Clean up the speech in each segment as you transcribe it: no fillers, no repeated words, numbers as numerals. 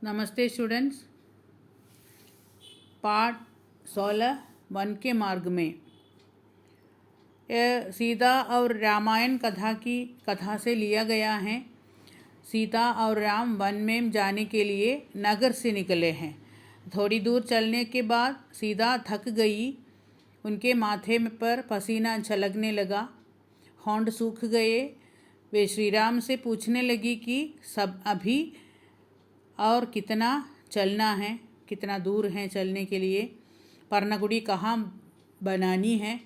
नमस्ते स्टूडेंट्स। पाठ 16 वन के मार्ग में यह सीता और रामायण कथा से लिया गया है। सीता और राम वन में जाने के लिए नगर से निकले हैं। थोड़ी दूर चलने के बाद सीता थक गई। उनके माथे पर पसीना छलकने लगा, होंठ सूख गए। वे श्री राम से पूछने लगी कि सब अभी और कितना चलना है, कितना दूर है चलने के लिए, पर्णकुटी कहाँ बनानी है।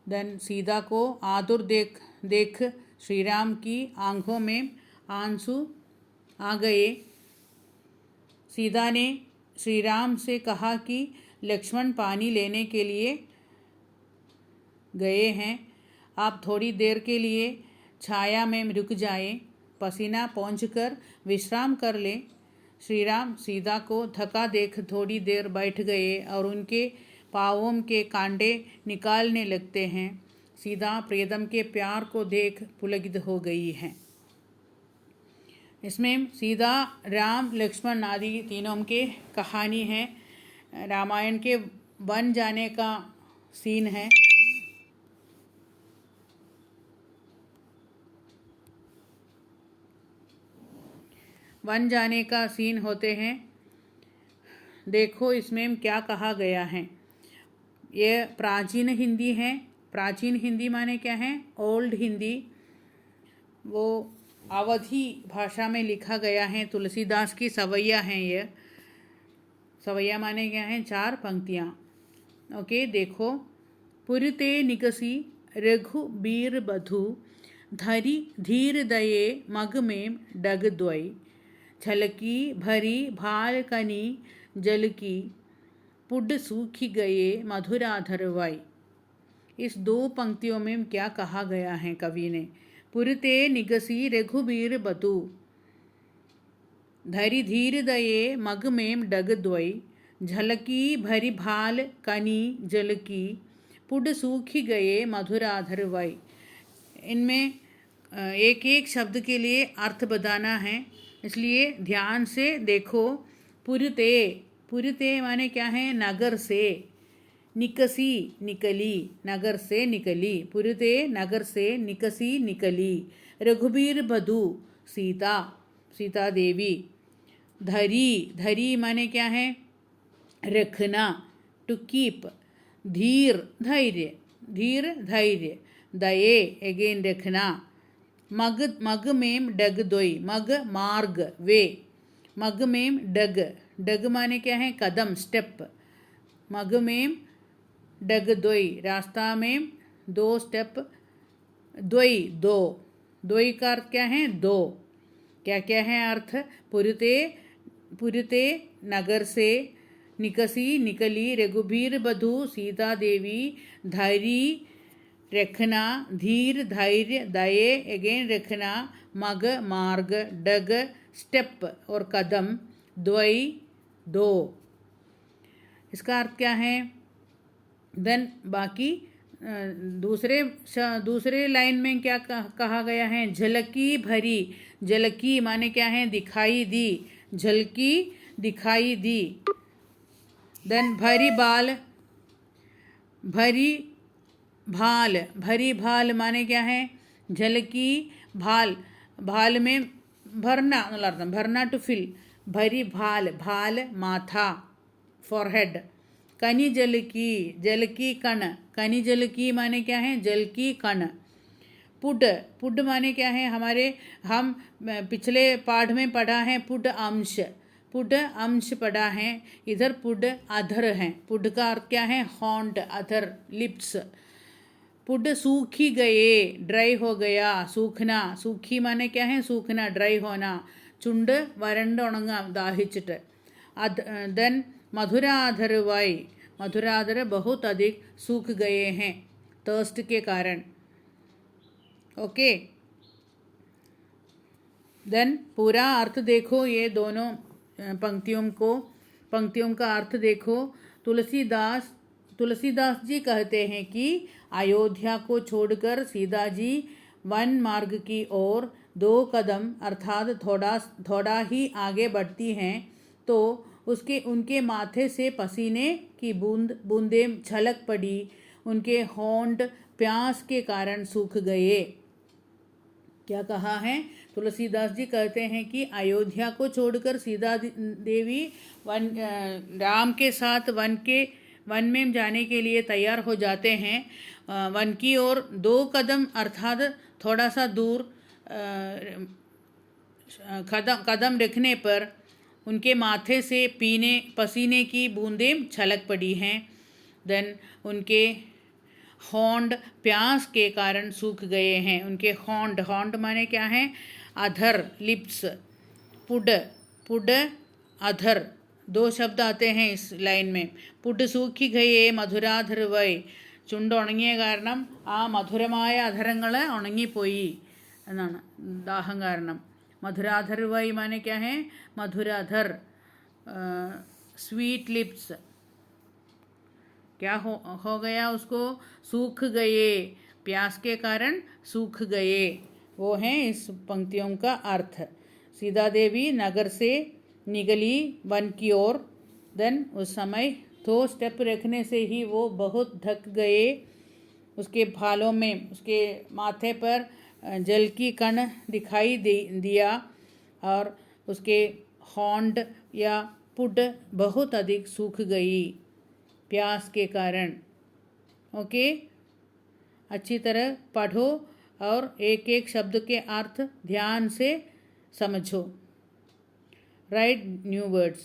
देन सीता को आतुर देख श्री राम की आंखों में आंसू आ गए। सीता ने श्री राम से कहा कि लक्ष्मण पानी लेने के लिए गए हैं, आप थोड़ी देर के लिए छाया में रुक जाएं, पसीना पोंछकर विश्राम कर लें। श्री राम सीता को थका देख थोड़ी देर बैठ गए और उनके पाँवों के कांटे निकालने लगते हैं। सीता प्रियतम के प्यार को देख पुलकित हो गई है। इसमें सीता, राम, लक्ष्मण आदि तीनों के कहानी है। रामायण के वन जाने का सीन है। वन जाने का सीन होते हैं। देखो इसमें क्या कहा गया है। ये प्राचीन हिंदी है। प्राचीन हिंदी माने क्या है? ओल्ड हिंदी। वो अवधी भाषा में लिखा गया है। तुलसीदास की सवैया हैं। ये सवैया माने क्या है? 4 पंक्तियाँ। ओके, देखो। पुरते निकसी रघुबीर बधु, धरी धीर दये मग में डग द्वय, छलकी भरी भाल कनी जल की, पुड सूखी गए मधुराधर वाई। इस 2 पंक्तियों में क्या कहा गया है कवि ने? पुरते निगसी रघुबीर बधु, धरी धीर दये मग में डग द्वय, झलकी भरी भाल कनी जल की, पुड सूखी गए मधुराधर वाई। इनमें एक एक शब्द के लिए अर्थ बताना है, इसलिए ध्यान से देखो। पुरते, पुरते माने क्या है? नगर से। निकसी, निकली, नगर से निकली। पुरते नगर से निकसी, निकली। रघुबीर बधु, सीता, सीता देवी। धरी, धरी माने क्या है? रखना, टू कीप। धीर, धैर्य, धीर धैर्य। दये, अगेन रखना। मग, मग में डग द्वय, मग मार्ग, वे। मग में डग, डग माने क्या है? कदम, स्टेप। मग में डग द्वय, रास्ता में 2 स्टेप। द्वय, 2। द्वय का अर्थ क्या है? 2। क्या क्या है अर्थ? पुरते, पुरते नगर से, निकसी, निकली, रघुबीर बधु, सीता देवी, धैरी, रखना, धीर, धैर्य, दये, अगेन रखना, मग, मार्ग, डग, स्टेप और कदम, द्वय, 2। इसका अर्थ क्या है? देन बाकी दूसरे लाइन में क्या कहा गया है? झलकी भरी, झलकी माने क्या है? दिखाई दी, झलकी दिखाई दी। देन भरी बाल, भरी भाल, भरी भाल माने क्या है? झलकी भाल, भाल में भरना, भरना टू फिल। भरी भाल, भाल माथा, फॉरहेड। कनी जल की, जल की कण, कनी जल की माने क्या है? जल की कण। पुड, पुड माने क्या है? हम पिछले पाठ में पढ़ा है पुड अंश, पुड अंश पढ़ा है। इधर पुड अधर है। पुड का अर्थ क्या है? हॉन्ट, अधर, लिप्स। पुड सूखी गए, ड्राई हो गया, सूखना। सूखी माने क्या है? सूखना, ड्राई होना। चुंड वरंड उणंगा, दाहिचिट। देन मधुराधर वाई, मधुराधर बहुत अधिक सूख गए हैं थर्स्ट के कारण। ओके, देन पूरा अर्थ देखो। ये दोनों पंक्तियों का अर्थ देखो। तुलसीदास जी कहते हैं कि अयोध्या को छोड़कर सीता जी वन मार्ग की ओर 2 कदम अर्थात थोड़ा ही आगे बढ़ती हैं तो उनके माथे से पसीने की बूंदें छलक पड़ी। उनके होंठ प्यास के कारण सूख गए। क्या कहा है? तुलसीदास जी कहते हैं कि अयोध्या को छोड़कर सीता देवी राम के साथ वन में जाने के लिए तैयार हो जाते हैं। वन की ओर 2 कदम अर्थात थोड़ा सा दूर कदम रखने पर उनके माथे से पसीने की बूंदें छलक पड़ी हैं। देन उनके होंठ प्यास के कारण सूख गए हैं। उनके होंठ माने क्या है? अधर, लिप्स। पुड अधर 2 शब्द आते हैं इस लाइन में। पुड सूखी गए मधुराधर वै, ചുണ്ട് ഉണങ്ങിയ കാരണം ആ മധുരമായ അധരങ്ങൾ ഉണങ്ങിപ്പോയി എന്നാണ്, ദാഹം കാരണം. मधुराधर वै माने क्या है? मधुराधर, स्वीट लिप्स. क्या हो गया उसको? सूख गए, प्यास के कारण सूख गए. वो है इस पंक्तियों का अर्थ. सीता देवी नगर से निकली वन की ओर. देन उस समय 2 स्टेप रखने से ही वो बहुत थक गए. उसके भालों में, उसके माथे पर जल की कण दिखाई दिया और उसके होंठ या पुड बहुत अधिक सूख गई प्यास के कारण. ओके, अच्छी तरह पढ़ो और एक एक शब्द के अर्थ ध्यान से समझो. Right new words.